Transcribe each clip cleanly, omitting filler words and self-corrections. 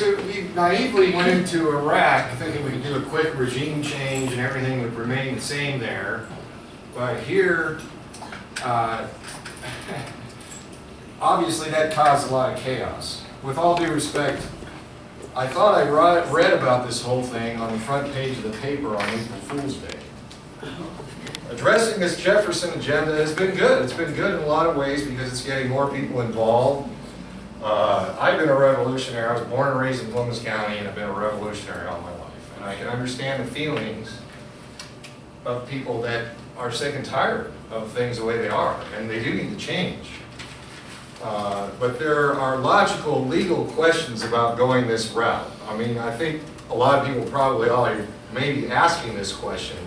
so we naively went into Iraq thinking we could do a quick regime change and everything would remain the same there. But here, obviously that caused a lot of chaos. With all due respect, I thought I read about this whole thing on the front page of the paper on April Fool's Day. Addressing this Jefferson agenda has been good. It's been good in a lot of ways because it's getting more people involved. I've been a revolutionary. I was born and raised in Plumas County, and I've been a revolutionary all my life. And I can understand the feelings of people that are sick and tired of things the way they are, and they do need to change. But there are logical, legal questions about going this route. I mean, I think a lot of people probably may be asking this question.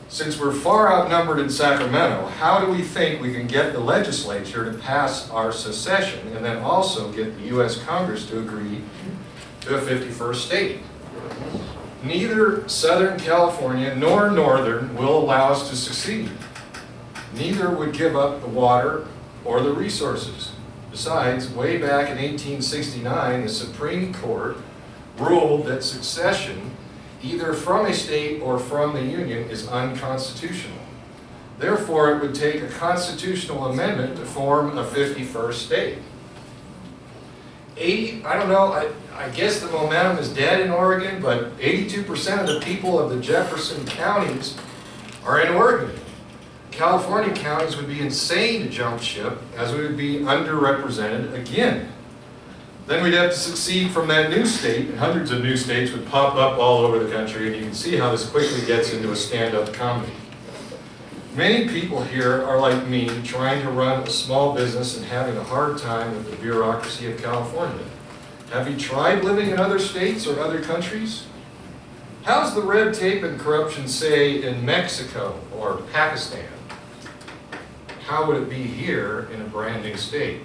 Since we're far outnumbered in Sacramento, how do we think we can get the legislature to pass our secession and then also get the U.S. Congress to agree to a 51st state? Neither Southern California nor Northern will allow us to succeed. Neither would give up the water or the resources. Besides, way back in 1869, the Supreme Court ruled that secession, either from a state or from the Union, is unconstitutional. Therefore, it would take a constitutional amendment to form a 51st state. I don't know, I guess the momentum is dead in Oregon, but 82% of the people of the Jefferson counties are in Oregon. California counties would be insane to jump ship, as we would be underrepresented again. Then we'd have to secede from that new state, and hundreds of new states would pop up all over the country, and you can see how this quickly gets into a stand-up comedy. Many people here are like me, trying to run a small business and having a hard time with the bureaucracy of California. Have you tried living in other states or other countries? How's the red tape and corruption, say, in Mexico or Pakistan? How would it be here in a brand new state?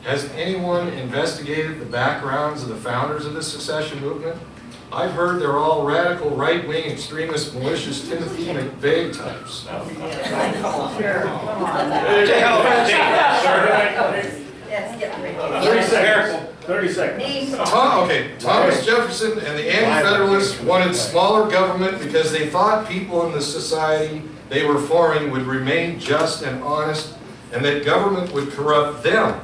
Has anyone investigated the backgrounds of the founders of the secession movement? I've heard they're all radical, right-wing, extremist, malicious Timothy McVeigh types. Sure. 30 seconds. Thomas Jefferson and the Anti-Federalists wanted smaller government because they thought people in the society they were forming would remain just and honest, and that government would corrupt them.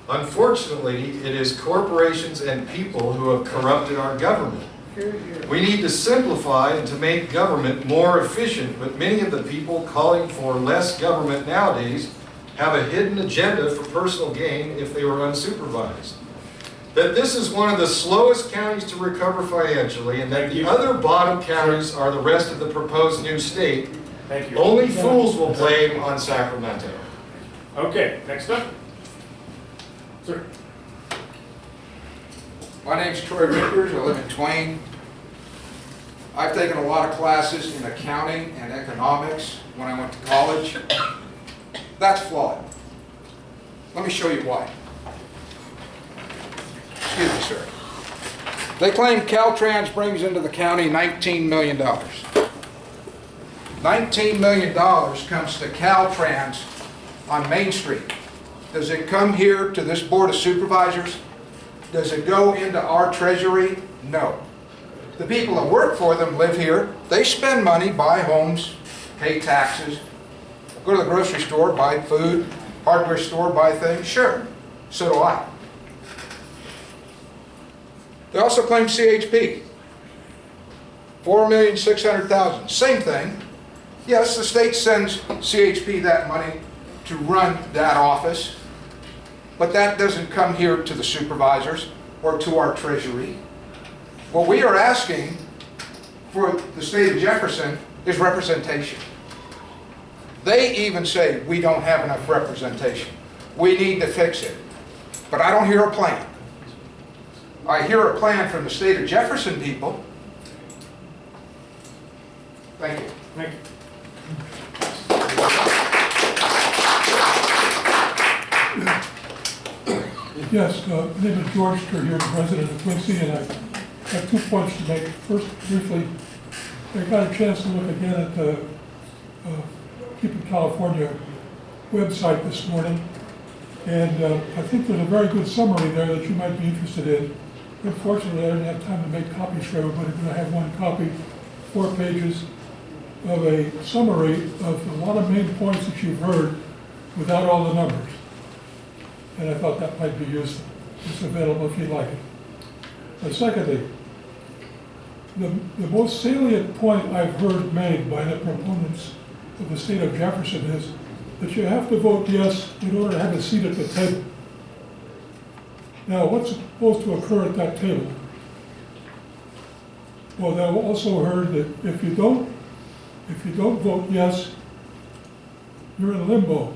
Unfortunately, it is corporations and people who have corrupted our government. We need to simplify and to make government more efficient, but many of the people calling for less government nowadays have a hidden agenda for personal gain if they were unsupervised. That this is one of the slowest counties to recover financially, and that the other bottom counties are the rest of the proposed new state. Thank you. Only fools will blame on Sacramento. Okay, next up. Sir. My name's Troy Rickers. I live in Twain. I've taken a lot of classes in accounting and economics when I went to college. That's flawed. Let me show you why. Excuse me, sir. They claim Caltrans brings into the county $19 million. $19 million comes to Caltrans on Main Street. Does it come here to this Board of Supervisors? Does it go into our treasury? No. The people that work for them live here. They spend money, buy homes, pay taxes, go to the grocery store, buy food, hardware store, buy things. Sure, so do I. They also claim CHP, $4,600,000. Same thing. Yes, the state sends CHP that money to run that office, but that doesn't come here to the supervisors or to our treasury. What we are asking for the state of Jefferson is representation. They even say we don't have enough representation. We need to fix it. But I don't hear a plan. I hear a plan from the state of Jefferson people. Thank you. Thank you. Yes, my name is George Trujillo, president of Quincy, and I have 2 points to make. First, briefly, I got a chance to look again at the Keeping California website this morning, And I think there's a very good summary there that you might be interested in. Unfortunately, I didn't have time to make copies for everybody, but I have one copy, 4 pages of a summary of a lot of main points that you've heard without all the numbers. And I thought that might be useful. It's available if you'd like it. Secondly, the most salient point I've heard made by the proponents of the state of Jefferson is that you have to vote yes in order to have a seat at the table. Now, what's supposed to occur at that table? Well, they've also heard that if you don't vote yes, you're in limbo.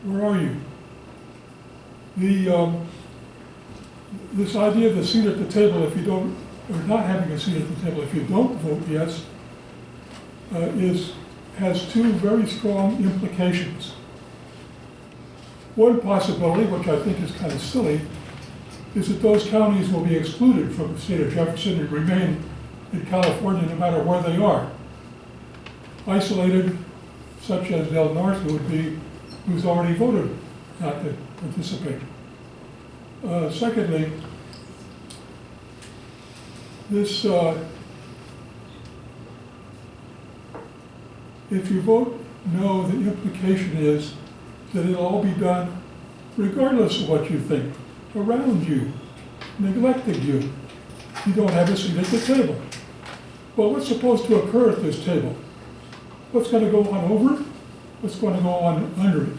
Where are you? This idea of the seat at the table, if you don't, or not having a seat at the table, if you don't vote yes, has 2 very strong implications. One possibility, which I think is kind of silly, is that those counties will be excluded from the state of Jefferson and remain in California no matter where they are. Isolated, such as Del Norte would be, who's already voted not to participate. Secondly, this, if you vote no, the implication is that it'll all be done regardless of what you think, around you, neglecting you. You don't have a seat at the table. Well, what's supposed to occur at this table? What's going to go on over it? What's going to go on under it?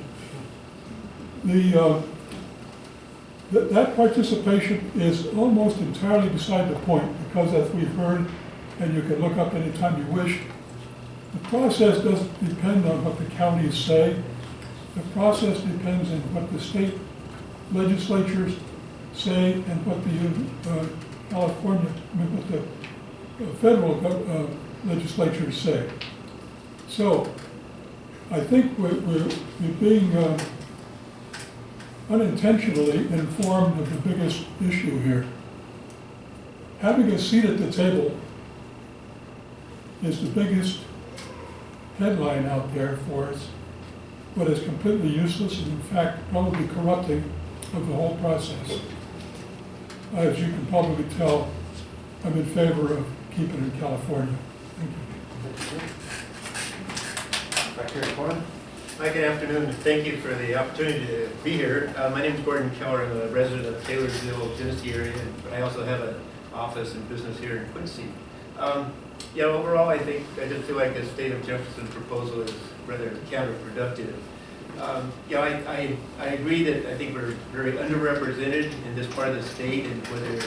That participation is almost entirely beside the point, because as we've heard, and you can look up anytime you wish, the process doesn't depend on what the counties say. The process depends on what the state legislatures say and what the what the federal legislatures say. So I think we're being unintentionally informed of the biggest issue here. Having a seat at the table is the biggest headline out there for us, but is completely useless and in fact probably corrupting of the whole process. As you can probably tell, I'm in favor of keeping it in California. Thank you. Back here, Gordon. Hi, good afternoon, and thank you for the opportunity to be here. My name is Gordon Keller. I'm a resident of Taylorsville, Genesee area, but I also have an office and business here in Quincy. Yeah, overall, I just feel like the state of Jefferson proposal is rather counterproductive. Yeah, I agree that I think we're very underrepresented in this part of the state, and whether it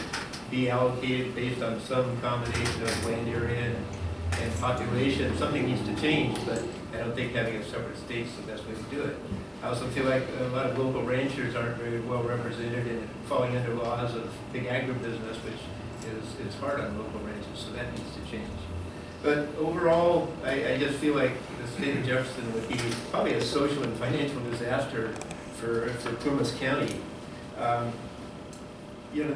be allocated based on some combination of land area and population, something needs to change, but I don't think having a separate state is the best way to do it. I also feel like a lot of local ranchers aren't very well represented and falling under laws of big agribusiness, which is hard on local ranchers, so that needs to change. But overall, I just feel like the state of Jefferson would be probably a social and financial disaster for Plumas County. You know,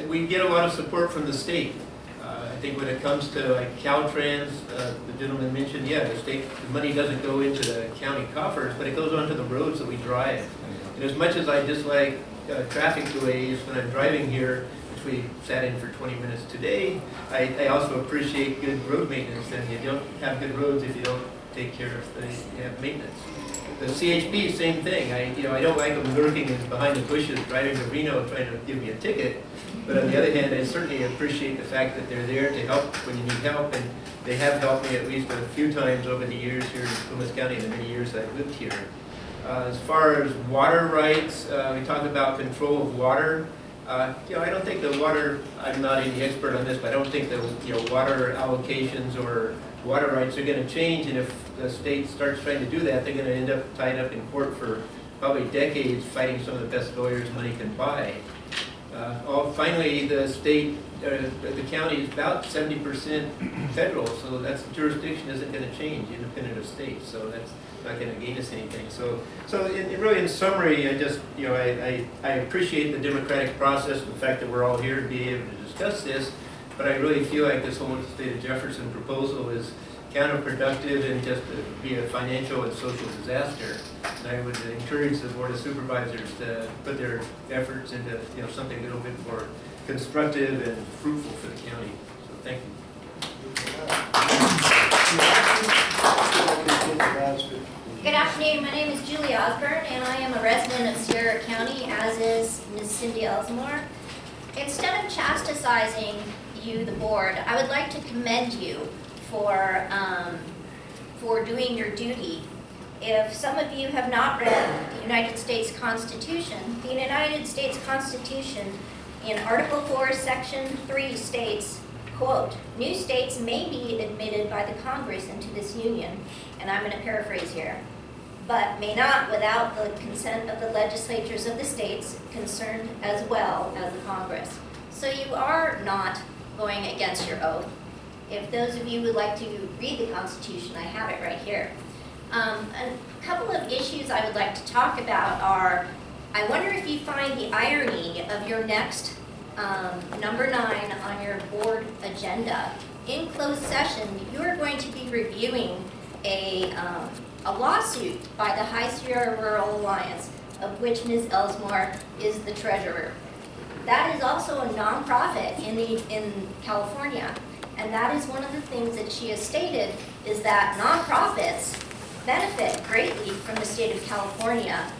we get a lot of support from the state. I think when it comes to like Caltrans, the gentleman mentioned, yeah, the money doesn't go into the county coffers, but it goes onto the roads that we drive. And as much as I dislike traffic delays when I'm driving here, which we sat in for 20 minutes today, I also appreciate good road maintenance, and you don't have good roads if you don't take care of the maintenance. The CHP, same thing. I don't like them lurking behind the bushes, driving to Reno, trying to give me a ticket. But on the other hand, I certainly appreciate the fact that they're there to help when you need help, and they have helped me at least a few times over the years here in Plumas County, in the many years I've lived here. As far as water rights, we talked about control of water. I don't think the water, I'm not any expert on this, but I don't think the water allocations or water rights are going to change, and if the state starts trying to do that, they're going to end up tied up in court for probably decades fighting some of the best lawyers money can buy. Finally, the state, the county is about 70% federal, so that's jurisdiction isn't going to change independent of state, so that's not going to gain us anything. So really in summary, I just, I appreciate the democratic process and the fact that we're all here to be able to discuss this, but I really feel like this whole state of Jefferson proposal is counterproductive and just be a financial and social disaster. And I would encourage the Board of Supervisors to put their efforts into, something a little bit more constructive and fruitful for the county. So thank you. Good afternoon, my name is Julie Osborne, and I am a resident of Sierra County, as is Ms. Cindy Elsmore. Instead of chastising you, the board, I would like to commend you for doing your duty. If some of you have not read the United States Constitution, the United States Constitution in Article 4, Section 3 states, quote, "New states may be admitted by the Congress into this union," and I'm going to paraphrase here, "but may not without the consent of the legislatures of the states concerned as well as the Congress." So you are not going against your oath. If those of you would like to read the Constitution, I have it right here. A couple of issues I would like to talk about are, I wonder if you find the irony of your next number 9 on your board agenda. In closed session, you are going to be reviewing a lawsuit by the High Sierra Rural Alliance, of which Ms. Elsmore is the treasurer. That is also a nonprofit in California, and that is one of the things that she has stated, is that nonprofits benefit greatly from the state of California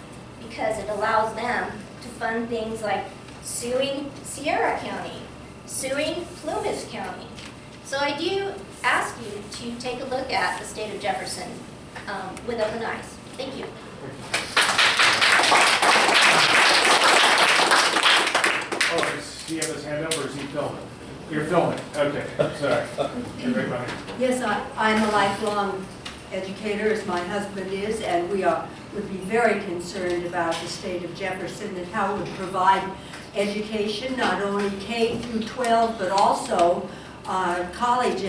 because it allows them to fund things like suing Sierra County, suing Plumas County. So I do ask you to take a look at the state of Jefferson with open eyes. Thank you. Oh, does he have his hand up or is he filming? You're filming, okay, sorry. You're right behind. Yes, I'm a lifelong educator, as my husband is, and we would be very concerned about the state of Jefferson and how it would provide education, not only K through 12, but also college,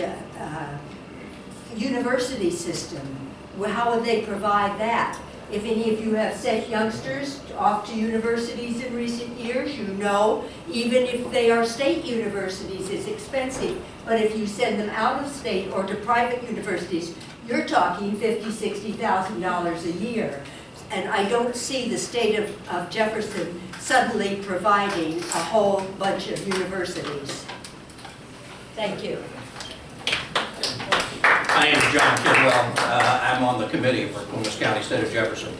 university system. How would they provide that? If any of you have sent youngsters off to universities in recent years, you know, even if they are state universities, it's expensive. But if you send them out of state or to private universities, you're talking $50,000, $60,000 a year. And I don't see the state of Jefferson suddenly providing a whole bunch of universities. Thank you. My name is John Kidwell. I'm on the committee for Plumas County, State of Jefferson.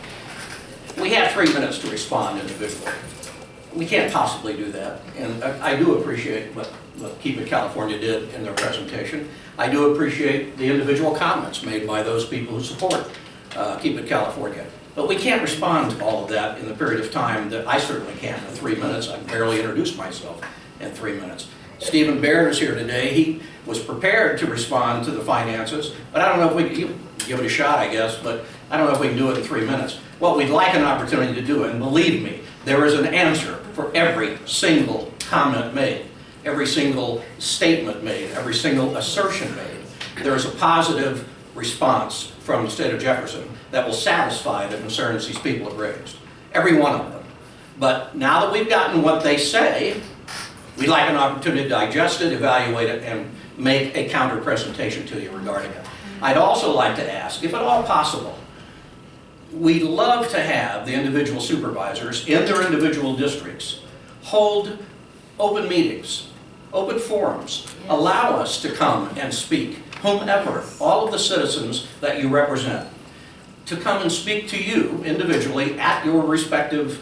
We have 3 minutes to respond individually. We can't possibly do that. And I do appreciate what Keep It California did in their presentation. I do appreciate the individual comments made by those people who support Keep It California. But we can't respond to all of that in the period of time that I certainly can in 3 minutes. I barely introduced myself in 3 minutes. Stephen Baird is here today. He was prepared to respond to the finances, but I don't know if we can give it a shot, I guess, but I don't know if we can do it in 3 minutes. Well, we'd like an opportunity to do it, and believe me, there is an answer for every single comment made, every single statement made, every single assertion made. There is a positive response from the state of Jefferson that will satisfy the concerns these people have raised, every one of them. But now that we've gotten what they say, we'd like an opportunity to digest it, evaluate it, and make a counter presentation to you regarding it. I'd also like to ask, if at all possible, we'd love to have the individual supervisors in their individual districts hold open meetings, open forums, allow us to come and speak, whomever, all of the citizens that you represent, to come and speak to you individually at your respective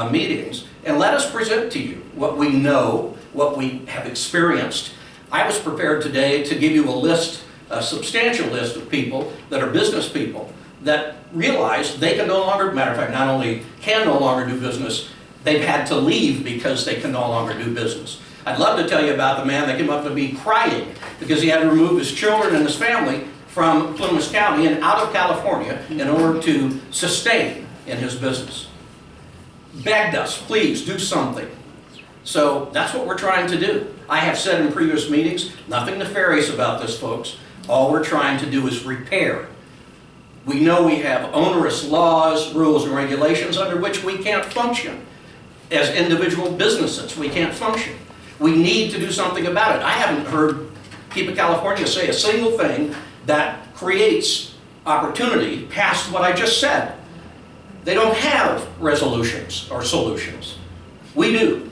meetings, and let us present to you what we know, what we have experienced. I was prepared today to give you a list, a substantial list of people that are business people that realize they can no longer, matter of fact, not only can no longer do business, they've had to leave because they can no longer do business. I'd love to tell you about the man that came up to me crying because he had to remove his children and his family from Plumas County and out of California in order to sustain in his business. Begged us, please do something. So that's what we're trying to do. I have said in previous meetings, nothing nefarious about this, folks. All we're trying to do is repair. We know we have onerous laws, rules, and regulations under which we can't function. As individual businesses, we can't function. We need to do something about it. I haven't heard Keep It California say a single thing that creates opportunity past what I just said. They don't have resolutions or solutions. We do.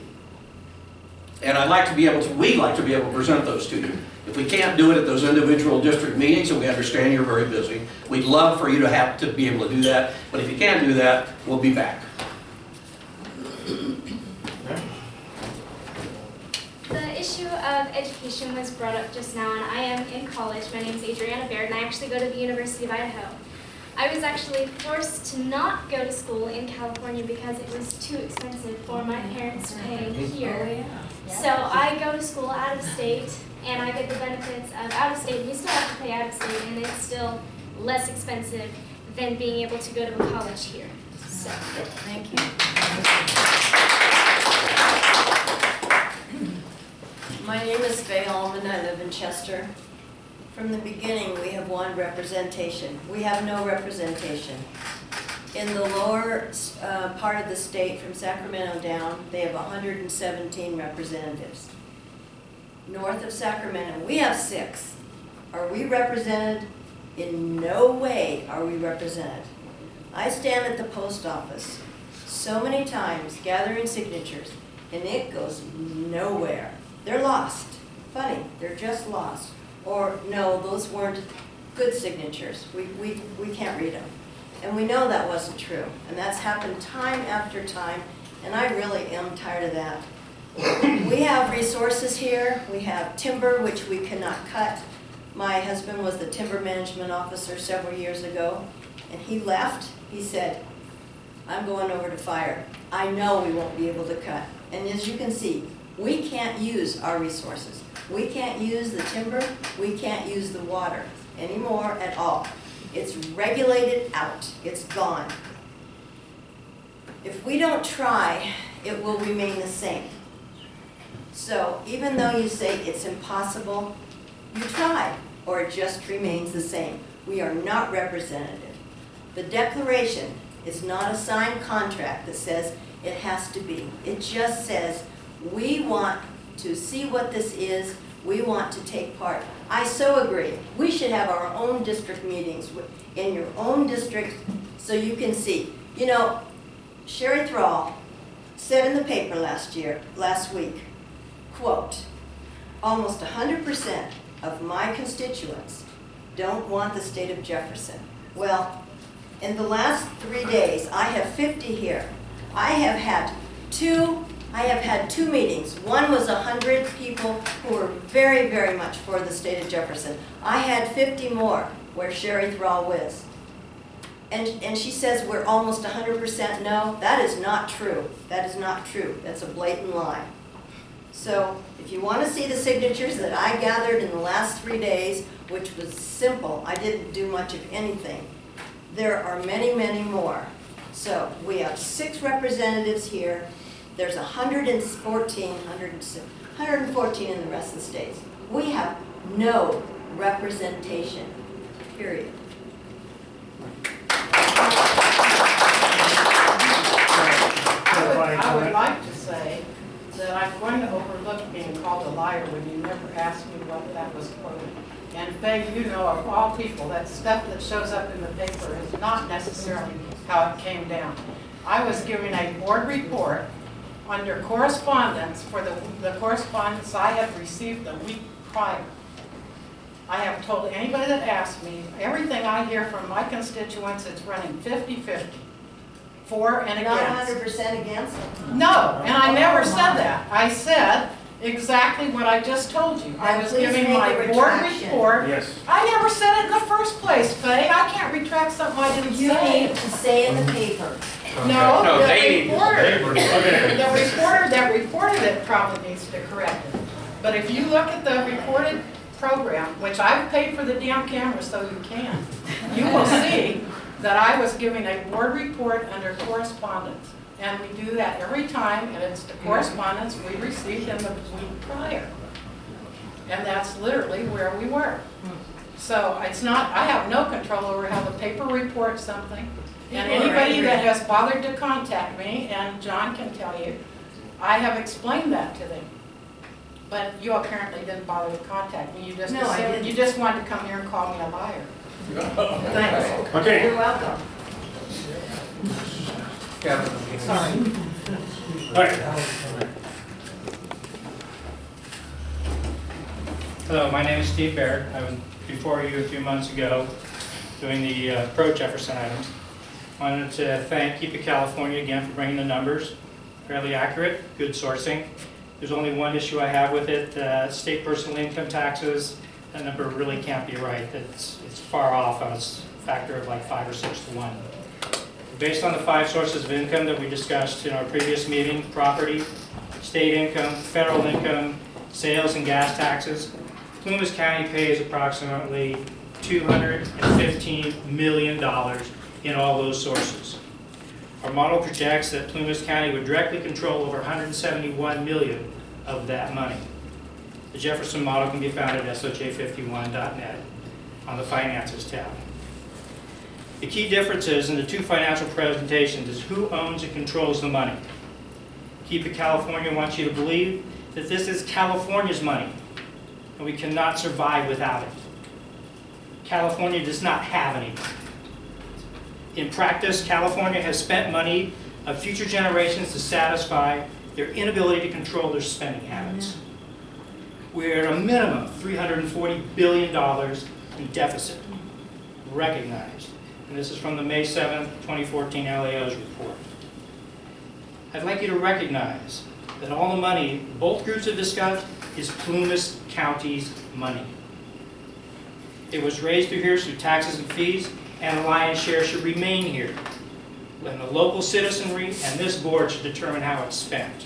And we'd like to be able to present those to you. If we can't do it at those individual district meetings, and we understand you're very busy, we'd love for you to have to be able to do that, but if you can't do that, we'll be back. The issue of education was brought up just now, and I am in college. My name is Adriana Baird, and I actually go to the University of Idaho. I was actually forced to not go to school in California because it was too expensive for my parents to pay here. So I go to school out of state, and I get the benefits of out of state. You still have to pay out of state, and it's still less expensive than being able to go to a college here. So. Thank you. My name is Faye Allman. I live in Chester. From the beginning, we have one representation. We have no representation. In the lower part of the state, from Sacramento down, they have 117 representatives. North of Sacramento, we have 6. Are we represented? In no way are we represented. I stand at the post office so many times gathering signatures, and it goes nowhere. They're lost. Funny, they're just lost. Or, no, those weren't good signatures. We can't read them. And we know that wasn't true. And that's happened time after time, and I really am tired of that. We have resources here. We have timber, which we cannot cut. My husband was the timber management officer several years ago, and he left. He said, I'm going over to fire. I know we won't be able to cut. And as you can see, we can't use our resources. We can't use the timber, we can't use the water anymore at all. It's regulated out, it's gone. If we don't try, it will remain the same. So even though you say it's impossible, you try, or it just remains the same. We are not representative. The declaration is not a signed contract that says it has to be. It just says, we want to see what this is, we want to take part. I so agree. We should have our own district meetings in your own district so you can see. You know, Sherry Thrall said in the paper last week, quote, almost 100% of my constituents don't want the state of Jefferson. Well, in the last 3 days, I have 50 here. I have had two meetings. One was 100 people who were very, very much for the state of Jefferson. I had 50 more where Sherry Thrall was. And she says we're almost 100% no. That is not true. That is not true. That's a blatant lie. So if you want to see the signatures that I gathered in the last 3 days, which was simple, I didn't do much of anything, there are many, many more. So we have 6 representatives here. There's 114 in the rest of the states. We have no representation, period. I would like to say that I'm going to overlook being called a liar when you never asked me what that was quoted. And Faye, you know, of all people, that stuff that shows up in the paper is not necessarily how it came down. I was giving a board report under correspondence for the correspondence I had received the week prior. I have told anybody that asked me, everything I hear from my constituents, it's running 50-50, for and against. Not 100% against? No, and I never said that. I said exactly what I just told you. I was giving my board report. Yes. I never said it in the first place, Faye. I can't retract something I didn't You say. need to say in the paper. No, No, the they need- reporter that reported it probably needs to correct it. But if you look at the reported program, which I've paid for the damn camera so you can, you will see that I was giving a board report under correspondence. And we do that every time, and it's the correspondence we received in the week prior. And that's literally where we were. So it's not, I have no control over how the paper reports something. And anybody that has bothered to contact me, and John can tell you, I have explained that to them. But you apparently didn't bother to contact me. You just No, I didn't. You just wanted to come here and call me a liar. Thanks. Okay. You're welcome. Sorry. All right. Hello, my name is Steve Baird. I was before you a few months ago doing the pro-Jefferson items. Wanted to thank Keep It California again for bringing the numbers. Fairly accurate, good sourcing. There's only one issue I have with it, state personal income taxes. That number really can't be right. It's far off on a factor of like 5 or 6 to 1. Based on the 5 sources of income that we discussed in our previous meeting, property, state income, federal income, sales and gas taxes, Plumas County pays approximately $215 million in all those sources. Our model projects that Plumas County would directly control over $171 million of that money. The Jefferson model can be found at SOJ51.net on the Finances tab. The key differences in the 2 financial presentations is who owns and controls the money. Keep It California wants you to believe that this is California's money, and we cannot survive without it. California does not have any money. In practice, California has spent money of future generations to satisfy their inability to control their spending habits. We're at a minimum $340 billion in deficit, recognized. And this is from the May 7th, 2014 LAO's report. I'd like you to recognize that all the money both groups have discussed is Plumas County's money. It was raised through here through taxes and fees, and the lion's share should remain here. And the local citizenry and this board should determine how it's spent.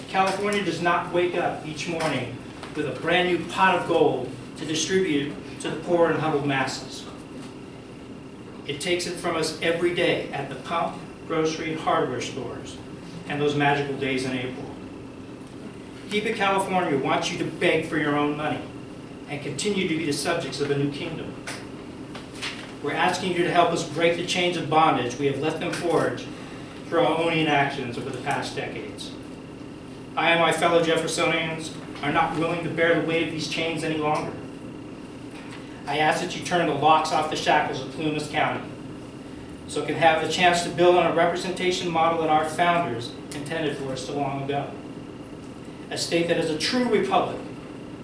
California does not wake up each morning with a brand new pot of gold to distribute to the poor and huddled masses. It takes it from us every day at the pump, grocery, and hardware stores, and those magical days in April. Keep It California wants you to beg for your own money and continue to be the subjects of a new kingdom. We're asking you to help us break the chains of bondage we have let them forge through our own inactions over the past decades. I and my fellow Jeffersonians are not willing to bear the weight of these chains any longer. I ask that you turn the locks off the shackles of Plumas County so it can have the chance to build on a representation model that our founders intended for us so long ago. A state that is a true republic,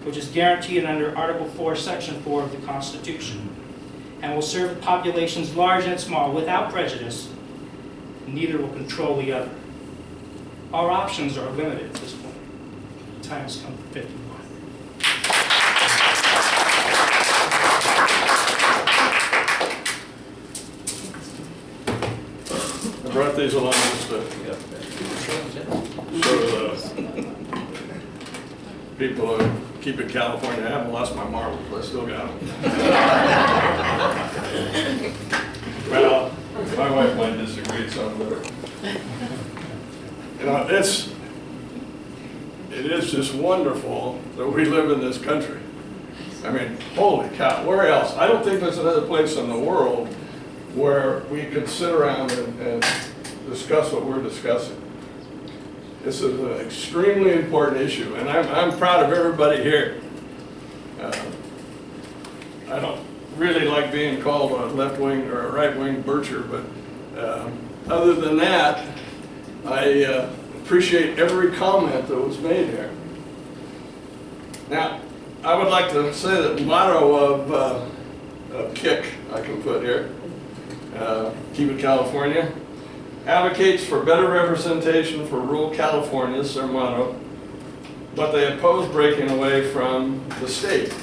which is guaranteed under Article 4, Section 4 of the Constitution, and will serve the populations large and small without prejudice. Neither will control the other. Our options are limited at this point. The time has come for 51. I brought these along just to show the people who Keep It California. I haven't lost my marbles, but I still got them. Well, my wife might disagree some with her. You know, it is just wonderful that we live in this country. I mean, holy cow, where else? I don't think there's another place in the world where we could sit around and discuss what we're discussing. This is an extremely important issue, and I'm proud of everybody here. I don't really like being called a left-wing or a right-wing bircher, but other than that, I appreciate every comment that was made here. Now, I would like to say that the motto of KIC, I can put here, Keep It California, advocates for better representation for rural California, is their motto, but they oppose breaking away from the state.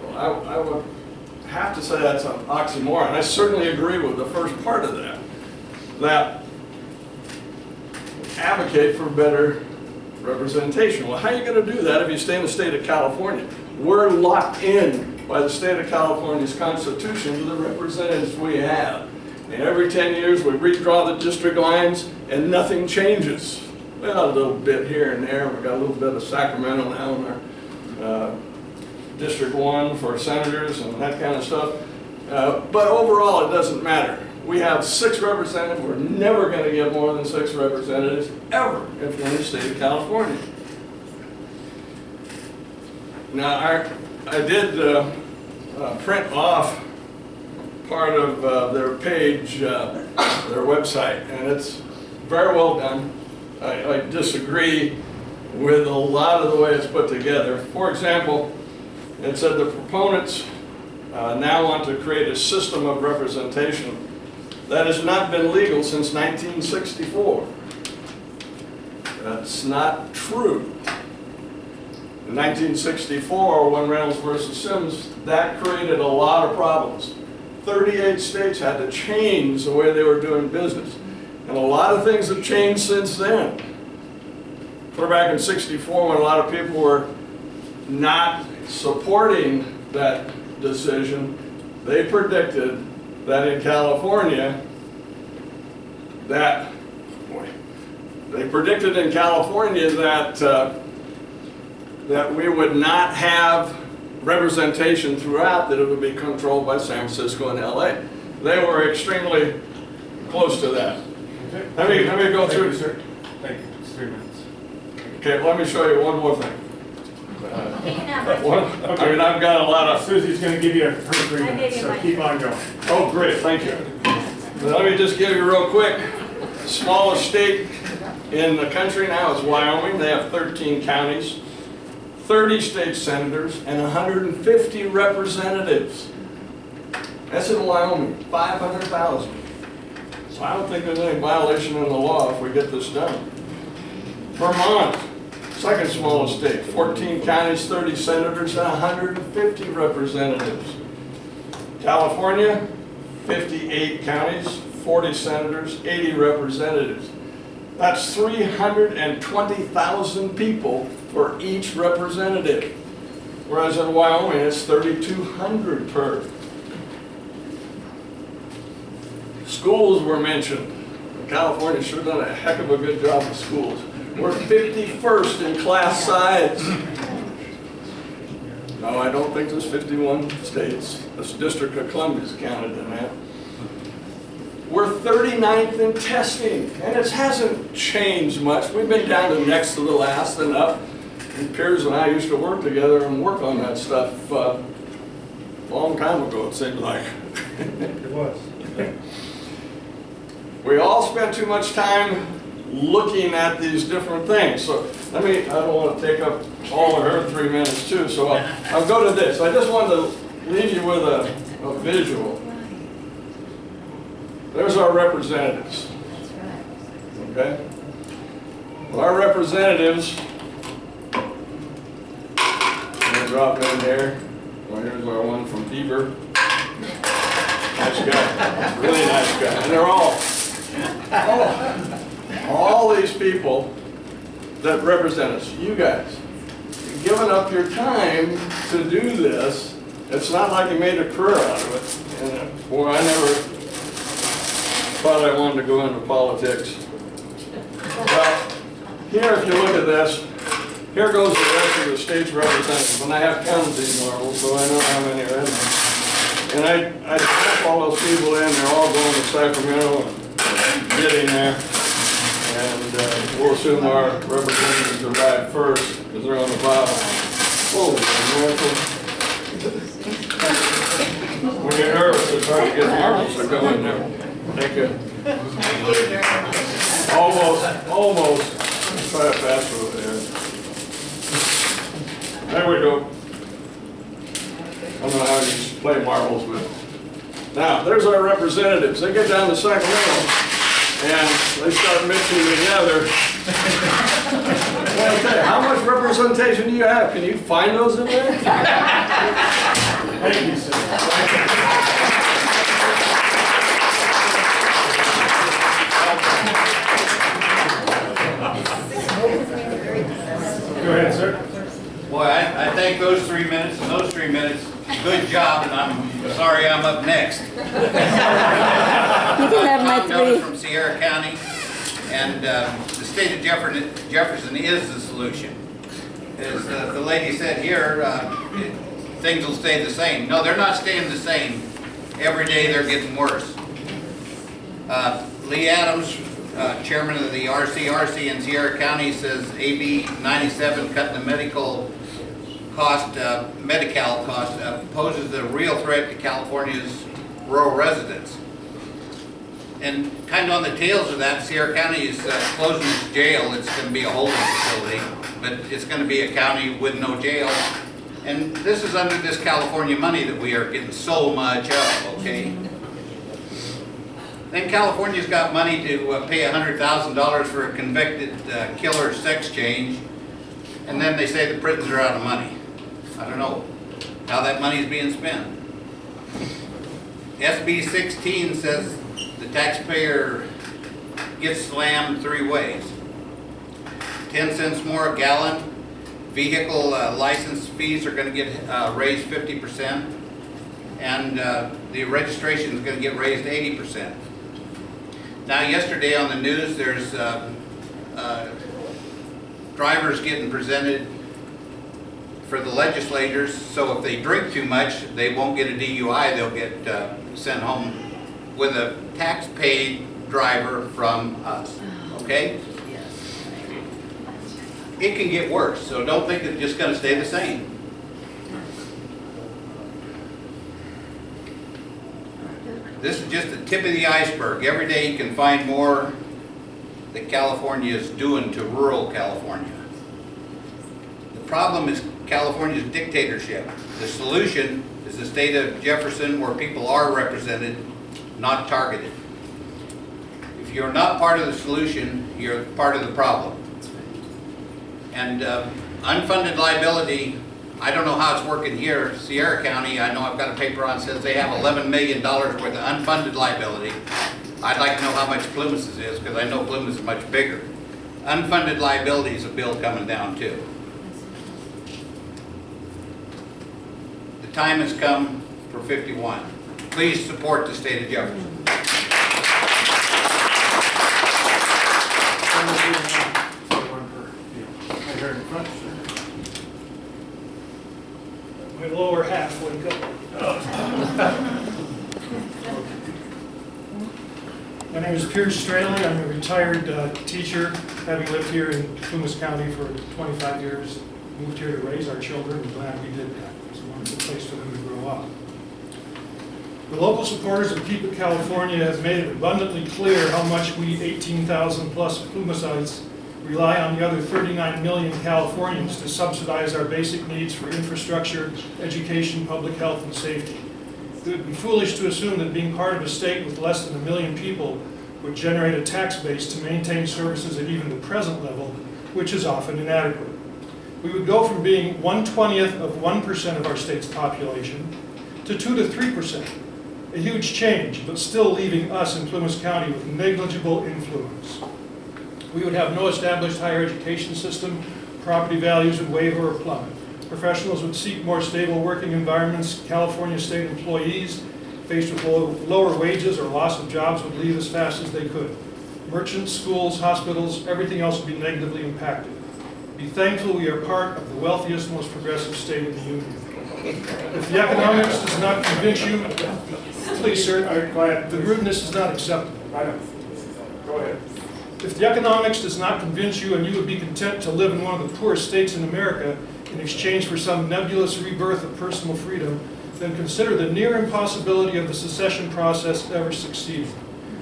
Well, I would have to say that's an oxymoron. I certainly agree with the first part of that advocate for better representation. Well, how are you going to do that if you stay in the state of California? We're locked in by the state of California's constitution to the representatives we have. And every 10 years we redraw the district lines and nothing changes. Well, a little bit here and there. We've got a little bit of Sacramento now in our District 1 for senators and that kind of stuff. But overall it doesn't matter. We have 6 representatives. We're never going to get more than 6 representatives ever if we're in the state of California. Now, I did print off part of their page, their website, and it's very well done. I disagree with a lot of the way it's put together. For example, it said the proponents now want to create a system of representation that has not been legal since 1964. That's not true. In 1964, when Reynolds versus Sims, that created a lot of problems. 38 states had to change the way they were doing business. And a lot of things have changed since then. Clear back in '64, when a lot of people were not supporting that decision, they predicted that in California, that we would not have representation throughout, that it would be controlled by San Francisco and LA. They were extremely close to that. Let me go through. Thank you, sir. Thank you. It's 3 minutes. Okay, let me show you one more thing. You can have one. I mean, I've got a lot of. Susie's going to give you her 3 I gave minutes, you so mine. keep on going. Oh, great, thank you. Let me just give you real quick. Smallest state in the country now is Wyoming. They have 13 counties, 30 state senators, and 150 representatives. That's in Wyoming, 500,000. So I don't think there's any violation in the law if we get this done. Vermont, second smallest state, 14 counties, 30 senators, and 150 representatives. California, 58 counties, 40 senators, 80 representatives. That's 320,000 people for each representative. Whereas in Wyoming, it's 3,200 per. Schools were mentioned. California's sure done a heck of a good job with schools. We're 51st in class size. No, I don't think there's 51 states. The District of Columbia's counted in that. We're 39th in testing, and it hasn't changed much. We've been down to next to the last and up. And Piers and I used to work together and work on that stuff a long time ago, it seemed like. It was. We all spent too much time looking at these different things. So I don't want to take up all of her 3 minutes too, so I'll go to this. I just wanted to leave you with a visual. There's our representatives. Okay? Well, our representatives, I'm going to drop in there. Well, here's our one from Beaver. Nice guy, really nice guy. And they're all these people that represent us, you guys, giving up your time to do this. It's not like you made a career out of it. And boy, I never thought I wanted to go into politics. Well, here, if you look at this, here goes the rest of the state's representatives. And I have counted these marbles, so I know how many are in there. And I dump all those people in, they're all going to Sacramento and getting there. And we'll assume our representatives arrive first, because they're on the bottom. Holy miracle. When you're nervous, it's hard to get marbles to go in there. Thank you. Almost. Try it faster over there. There we go. I don't know how you play marbles with. Now, there's our representatives. They get down to Sacramento and they start mixing together. Okay, how much representation do you have? Can you find those in there? Thank you, sir. Go ahead, sir. Boy, I think those 3 minutes and those 3 minutes, good job, and I'm sorry I'm up next. You can have my I'm Miller 3. from Sierra County, and the state of Jefferson is the solution. As the lady said here, things will stay the same. No, they're not staying the same. Every day they're getting worse. Lee Adams, chairman of the RCRC in Sierra County, says AB 97 cutting the Medi-Cal cost poses a real threat to California's rural residents. And kind of on the tails of that, Sierra County is closing its jail. It's going to be a holding facility, but it's going to be a county with no jail. And this is under this California money that we are getting so much of, okay? Then California's got money to pay $100,000 for a convicted killer sex change, and then they say the prisons are out of money. I don't know how that money is being spent. SB 16 says the taxpayer gets slammed 3 ways. 10 cents more a gallon. Vehicle license fees are going to get raised 50%. And the registration is going to get raised 80%. Now yesterday on the news there's drivers getting presented for the legislators, so if they drink too much they won't get a DUI, they'll get sent home with a tax-paid driver from us, okay? It can get worse, so don't think it's just going to stay the same. This is just the tip of the iceberg. Every day you can find more that California is doing to rural California. The problem is California's dictatorship. The solution is the state of Jefferson, where people are represented, not targeted. If you're not part of the solution, you're part of the problem. And unfunded liability, I don't know how it's working here. Sierra County, I know I've got a paper on, says they have $11 million worth of unfunded liability. I'd like to know how much Plumas is, because I know Plumas is much bigger. Unfunded liability is a bill coming down too. The time has come for 51. Please support the state of Jefferson. Here in front. My lower half would go. My name is Pierce Straley. I'm a retired teacher, having lived here in Plumas County for 25 years. Moved here to raise our children, and glad we did that. It's a wonderful place for them to grow up. The local supporters of Keep It California have made it abundantly clear how much we 18,000 plus Plumasites rely on the other 39 million Californians to subsidize our basic needs for infrastructure, education, public health, and safety. It would be foolish to assume that being part of a state with less than 1 million people would generate a tax base to maintain services at even the present level, which is often inadequate. We would go from being 1/20th of 1% of our state's population to 2 to 3%. A huge change, but still leaving us in Plumas County with negligible influence. We would have no established higher education system, property values would waver or plummet. Professionals would seek more stable working environments. California state employees, faced with lower wages or loss of jobs, would leave as fast as they could. Merchants, schools, hospitals, everything else would be negatively impacted. Be thankful we are part of the wealthiest, most progressive state in the union. If the economics does not convince you, please sir, the rudeness is not acceptable. Go ahead. If the economics does not convince you and you would be content to live in one of the poorest states in America in exchange for some nebulous rebirth of personal freedom, then consider the near impossibility of the secession process ever succeeding.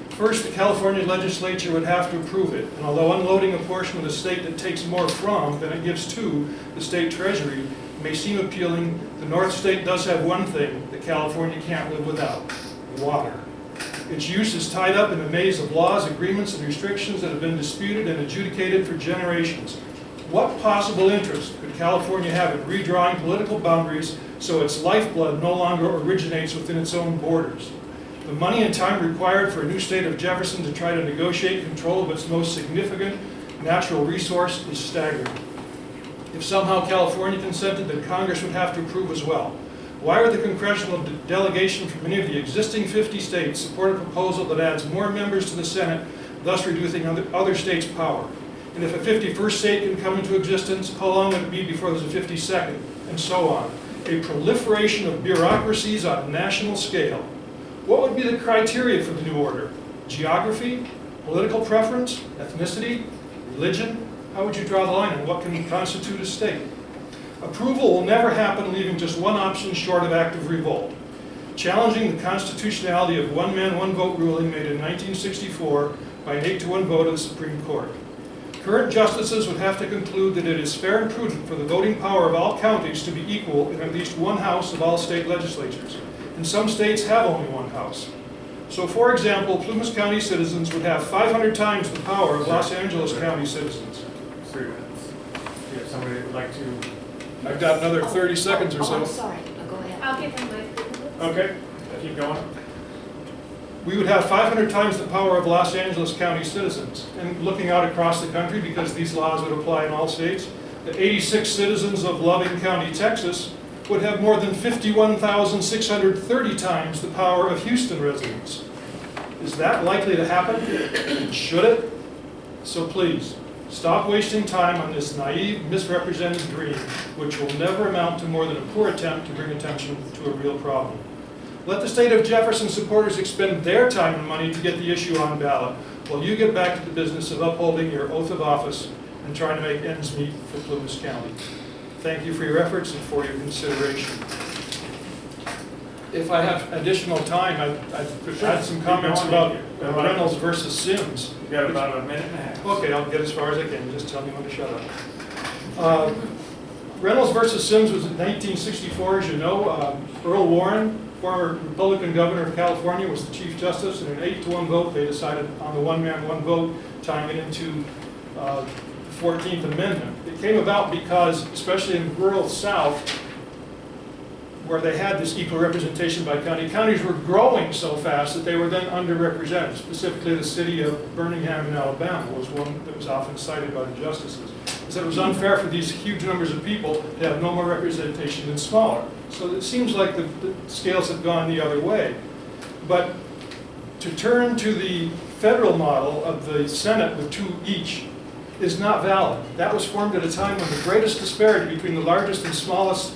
First, the California legislature would have to approve it, and although unloading a portion of the state that takes more from than it gives to the state treasury may seem appealing, the North State does have one thing that California can't live without: water. Its use is tied up in a maze of laws, agreements, and restrictions that have been disputed and adjudicated for generations. What possible interest could California have in redrawing political boundaries so its lifeblood no longer originates within its own borders? The money and time required for a new state of Jefferson to try to negotiate control of its most significant natural resource is staggering. If somehow California consented, then Congress would have to approve as well. Why would the congressional delegation from any of the existing 50 states support a proposal that adds more members to the Senate, thus reducing other states' power? And if a 51st state can come into existence, how long would it be before there's a 52nd? And so on. A proliferation of bureaucracies on a national scale. What would be the criteria for the new order? Geography? Political preference? Ethnicity? Religion? How would you draw the line on what can constitute a state? Approval will never happen, leaving just one option short of active revolt. challenging the constitutionality of one man, one vote ruling made in 1964 by an 8-to-1 vote of the Supreme Court. Current justices would have to conclude that it is fair and prudent for the voting power of all counties to be equal in at least one house of all state legislatures. And some states have only one house. So for example, Plumas County citizens would have 500 times the power of Los Angeles County citizens. 3 minutes. Do you have somebody that would like to? I've got another 30 seconds or so. I'm sorry. Go ahead. I'll give him my. Okay, keep going. We would have 500 times the power of Los Angeles County citizens. And looking out across the country, because these laws would apply in all states, the 86 citizens of Loving County, Texas, would have more than 51,630 times the power of Houston residents. Is that likely to happen? Should it? So please, stop wasting time on this naive, misrepresented dream, which will never amount to more than a poor attempt to bring attention to a real problem. Let the state of Jefferson supporters expend their time and money to get the issue on ballot, while you get back to the business of upholding your oath of office and trying to make ends meet for Plumas County. Thank you for your efforts and for your consideration. If I have additional time, I've had some comments about Reynolds versus Sims. You got about a minute and a half. Okay, I'll get as far as I can. Just tell me when to shut up. Reynolds versus Sims was in 1964, as you know. Earl Warren, former Republican governor of California, was the Chief Justice. In an 8-to-1 vote, they decided on the one man, one vote, tying it into the 14th Amendment. It came about because, especially in the rural South, where they had this equal representation by county, counties were growing so fast that they were then underrepresented. Specifically, the city of Birmingham in Alabama was one that was often cited by the justices. It said it was unfair for these huge numbers of people to have no more representation than smaller. So it seems like the scales have gone the other way. But to turn to the federal model of the Senate with 2 each is not valid. That was formed at a time when the greatest disparity between the largest and smallest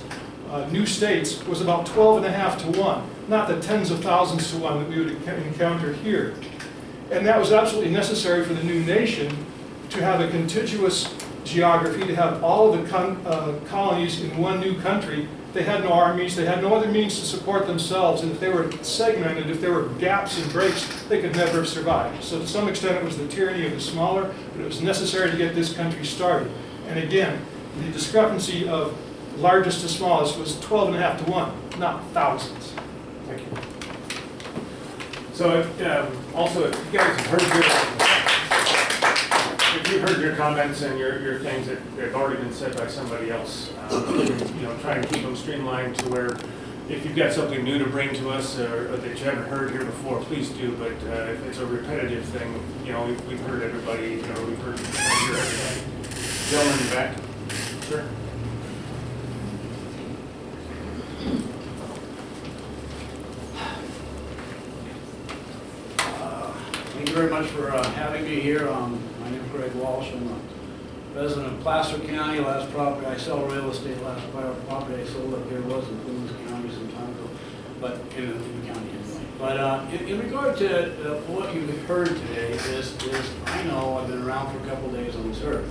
new states was about 12.5 to 1, not the tens of thousands to 1 that we would encounter here. And that was absolutely necessary for the new nation to have a contiguous geography, to have all of the colonies in one new country. They had no armies, they had no other means to support themselves, and if they were segmented, if there were gaps and breaks, they could never have survived. So to some extent it was the tyranny of the smaller, but it was necessary to get this country started. And again, the discrepancy of largest to smallest was 12.5 to 1, not thousands. Thank you. So also, if you guys have heard your comments and your things that have already been said by somebody else, try and keep them streamlined to where if you've got something new to bring to us or that you haven't heard here before, please do. But if it's a repetitive thing, we've heard everybody, we've heard everything. Gentleman in the back. Sure. Thank you very much for having me here. My name is Greg Walsh. I'm a resident of Placer County. Last property I sell real estate. Last property I sold up here was in Plumas County some time ago, but in the county anyway. But in regard to what you've heard today, is I know I've been around for a couple of days on this earth,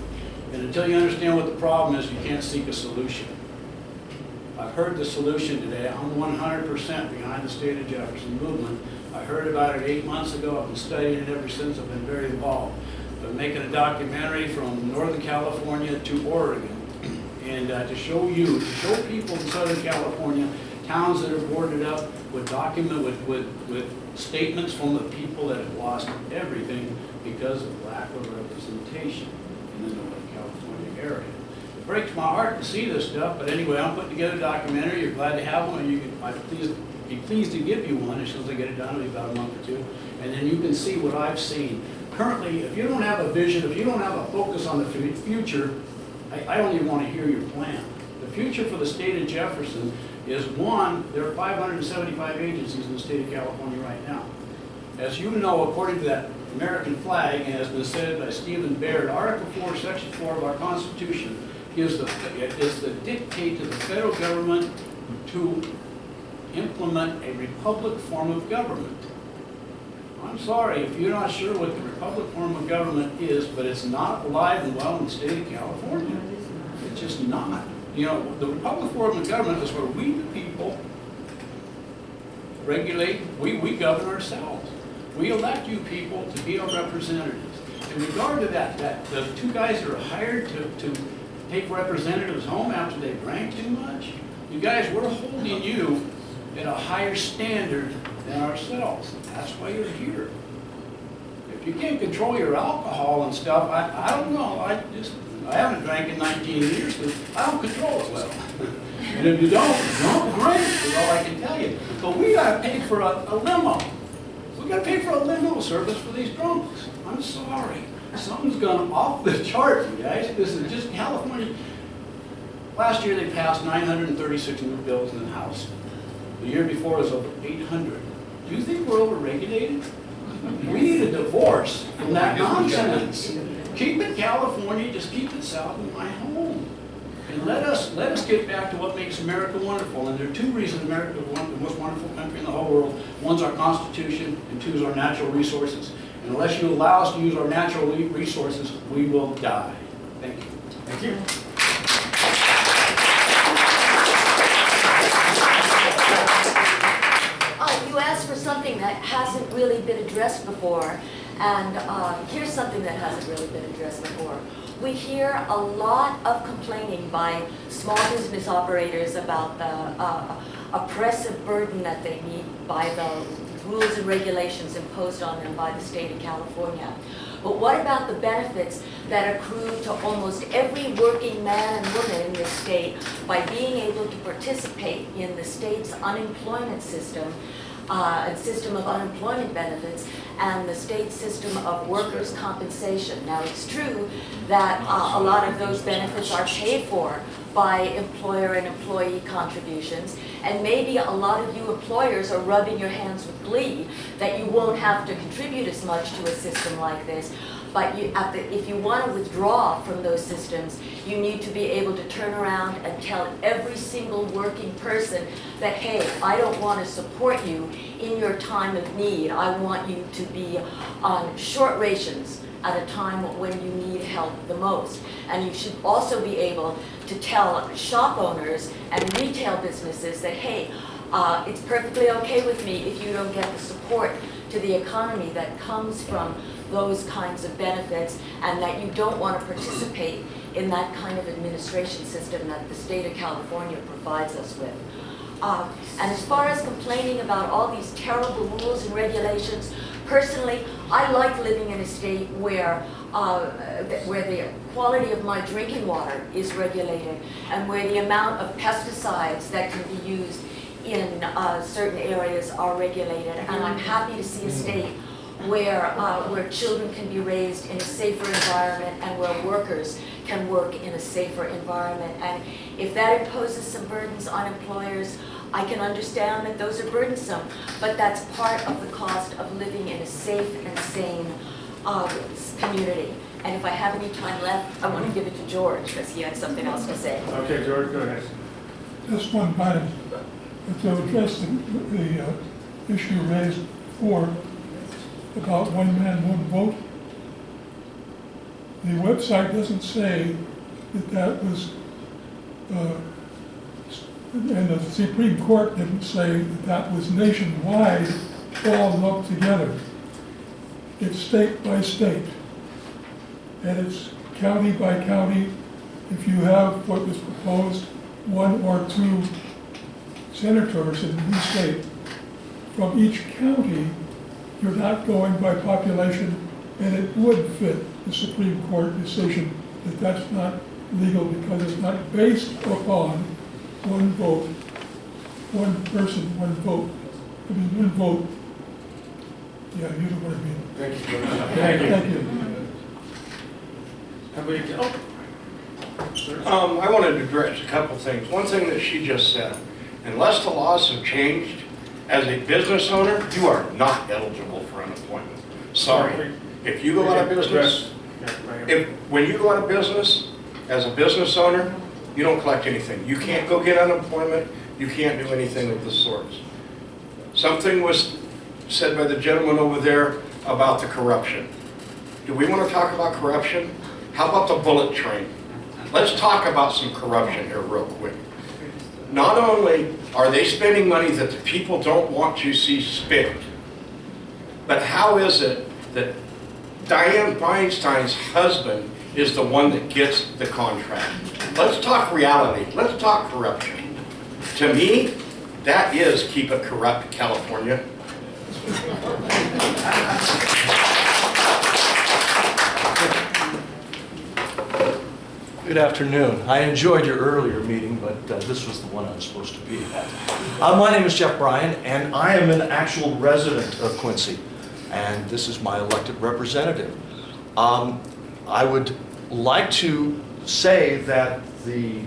and until you understand what the problem is, you can't seek a solution. I've heard the solution today. I'm 100% behind the state of Jefferson movement. I heard about it 8 months ago. I've been studying it ever since. I've been very involved. I've been making a documentary from Northern California to Oregon, and to show people in Southern California, towns that are boarded up with with statements from the people that have lost everything because of lack of representation in the Northern California area. It breaks my heart to see this stuff, but anyway, I'm putting together a documentary. You're glad to have one. I'd be pleased to give you one as soon as I get it done. It'll be about a month or two, and then you can see what I've seen. Currently, if you don't have a vision, if you don't have a focus on the future, I don't even want to hear your plan. The future for the state of Jefferson is, one, there are 575 agencies in the state of California right now. As you know, according to that American flag, and has been said by Stephen Baird, Article 4, Section 4 of our Constitution is the dictate to the federal government to implement a republic form of government. I'm sorry if you're not sure what the republic form of government is, but it's not alive and well in the state of California. It's just not. The republic form of government is where we, the people, regulate, we govern ourselves. We elect you people to be our representatives. In regard to that, the two guys that are hired to take representatives home after they drank too much, you guys, we're holding you at a higher standard than ourselves. That's why you're here. If you can't control your alcohol and stuff, I don't know. I haven't drank in 19 years because I don't control it well. And if you don't drink, is all I can tell you. But we got to pay for a limo. We got to pay for a limo service for these drunks. I'm sorry. Something's gone off the chart, you guys. This is just California. Last year they passed 936 new bills in the House. The year before was over 800. Do you think we're over-regulated? We need a divorce from that nonsense. Keep it California, just keep it south of my home. And let us get back to what makes America wonderful. And there are two reasons America is the most wonderful country in the whole world. One's our Constitution, and two is our natural resources. And unless you allow us to use our natural resources, we will die. Thank you. Thank you. You asked for something that hasn't really been addressed before, and here's something that hasn't really been addressed before. We hear a lot of complaining by small business operators about the oppressive burden that they meet by the rules and regulations imposed on them by the state of California. But what about the benefits that accrue to almost every working man and woman in this state by being able to participate in the state's unemployment system, a system of unemployment benefits, and the state system of workers' compensation? Now, it's true that a lot of those benefits are paid for by employer and employee contributions, and maybe a lot of you employers are rubbing your hands with glee that you won't have to contribute as much to a system like this. But if you want to withdraw from those systems, you need to be able to turn around and tell every single working person that, hey, I don't want to support you in your time of need. I want you to be on short rations at a time when you need help the most. And you should also be able to tell shop owners and retail businesses that, hey, it's perfectly okay with me if you don't get the support to the economy that comes from those kinds of benefits, and that you don't want to participate in that kind of administration system that the state of California provides us with. And as far as complaining about all these terrible rules and regulations, personally, I like living in a state where the quality of my drinking water is regulated, and where the amount of pesticides that can be used in certain areas are regulated. And I'm happy to see a state where children can be raised in a safer environment, and where workers can work in a safer environment. And if that imposes some burdens on employers, I can understand that those are burdensome, but that's part of the cost of living in a safe and sane community. And if I have any time left, I want to give it to George, because he had something else to say. Okay, George, go ahead. Just one item to address the issue raised before about one man, one vote. The website doesn't say that that was, and the Supreme Court didn't say that that was nationwide, all lumped together. It's state by state, and it's county by county. If you have what was proposed, 1 or 2 senators in the state from each county, you're not going by population, and it would fit the Supreme Court decision that that's not legal because it's not based upon one vote, one person, one vote. I mean, one vote. Yeah, you know what I mean. Thank you, George. Thank you. Thank you. I wanted to address a couple things. One thing that she just said, unless the laws have changed, as a business owner, you are not eligible for unemployment. Sorry. If you go out of business, when you go out of business, as a business owner, you don't collect anything. You can't go get unemployment. You can't do anything of the sorts. Something was said by the gentleman over there about the corruption. Do we want to talk about corruption? How about the bullet train? Let's talk about some corruption here real quick. not only are they spending money that the people don't want to see spent, but how is it that Dianne Feinstein's husband is the one that gets the contract? Let's talk reality. Let's talk corruption. To me, that is keep it corrupt, California. Good afternoon. I enjoyed your earlier meeting, but this was the one I was supposed to be at. My name is Jeff Bryan, and I am an actual resident of Quincy, and this is my elected representative. I would like to say that the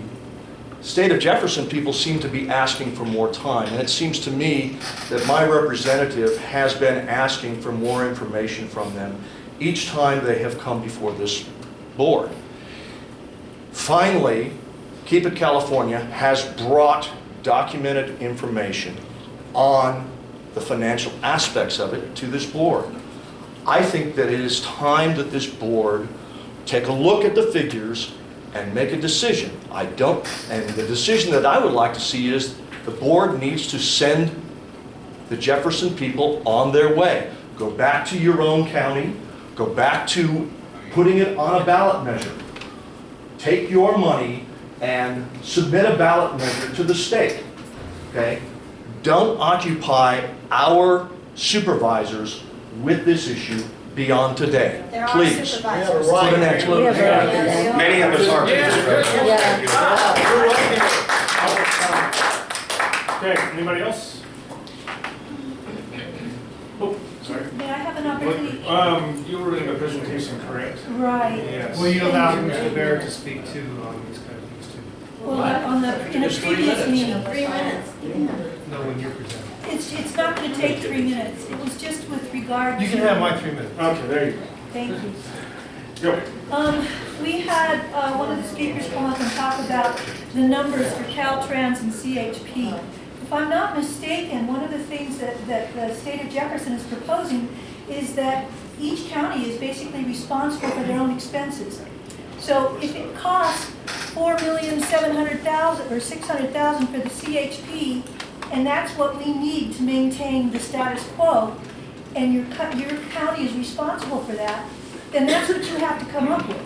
state of Jefferson people seem to be asking for more time, and it seems to me that my representative has been asking for more information from them each time they have come before this board. Finally, Keep It California has brought documented information on the financial aspects of it to this board. I think that it is time that this board take a look at the figures and make a decision. And the decision that I would like to see is the board needs to send the Jefferson people on their way. Go back to your own county, go back to putting it on a ballot measure. Take your money and submit a ballot measure to the state, okay? Don't occupy our supervisors with this issue beyond today. Please. For the next one. Many of us are. Okay, anybody else? Oh, sorry. May I have an opportunity? You were in a presentation, correct? Right. Yes. Will you allow Mr. Baird to speak to these kind of things too? Well, in a previous meeting. 3 minutes. No, when you're presenting. It's not going to take 3 minutes. It was just with regard to. You can have my 3 minutes. Okay, there you go. Thank you. Go. We had one of the speakers come up and talk about the numbers for Caltrans and CHP. If I'm not mistaken, one of the things that the state of Jefferson is proposing is that each county is basically responsible for their own expenses. So if it costs $4,700,000 or $600,000 for the CHP, and that's what we need to maintain the status quo, and your county is responsible for that, then that's what you have to come up with.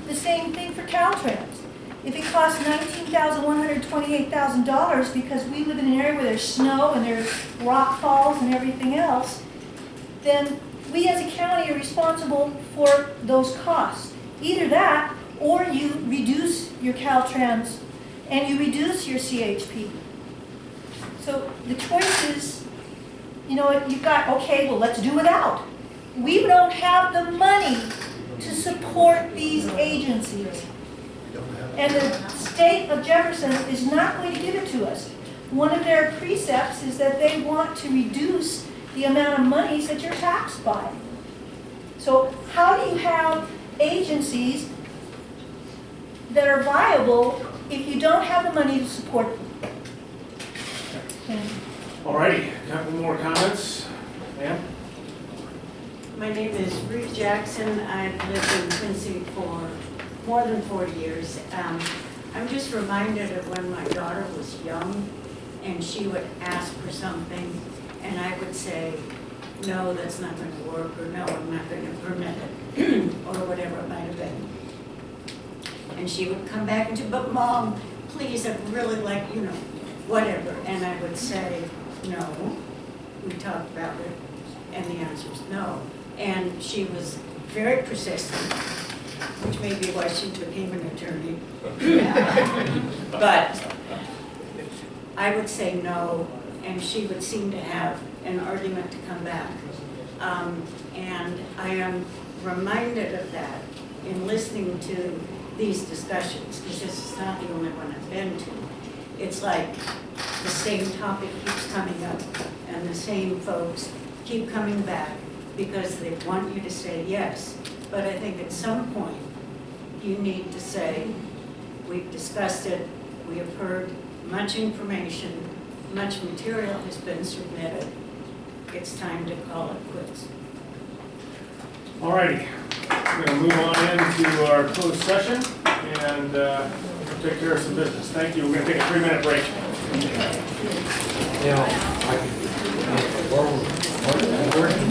The same thing for Caltrans. If it costs $19,128,000 because we live in an area where there's snow and there's rock falls and everything else, then we as a county are responsible for those costs. Either that, or you reduce your Caltrans and you reduce your CHP. So the choice is, you've got, okay, well, let's do without. We don't have the money to support these agencies. And the state of Jefferson is not going to give it to us. One of their precepts is that they want to reduce the amount of monies that you're taxed by. So how do you have agencies that are viable if you don't have the money to support them? All righty, couple more comments? Ma'am? My name is Ruth Jackson. I've lived in Quincy for more than 40 years. I'm just reminded of when my daughter was young and she would ask for something and I would say, no, that's not going to work, or no, I'm not going to permit it, or whatever it might have been. And she would come back and say, but Mom, please, I'd really like, whatever. And I would say, no, we talked about it, and the answer is no. And she was very persistent, which may be why she became an attorney. But I would say no, and she would seem to have an argument to come back. And I am reminded of that in listening to these discussions, because this is not the only one I've been to. It's like the same topic keeps coming up, and the same folks keep coming back because they want you to say yes. But I think at some point, you need to say, we've discussed it, we have heard much information, much material has been submitted. It's time to call it quits. All righty, we're going to move on into our closed session and take care of some business. Thank you. We're going to take a 3-minute break. Now, I could, where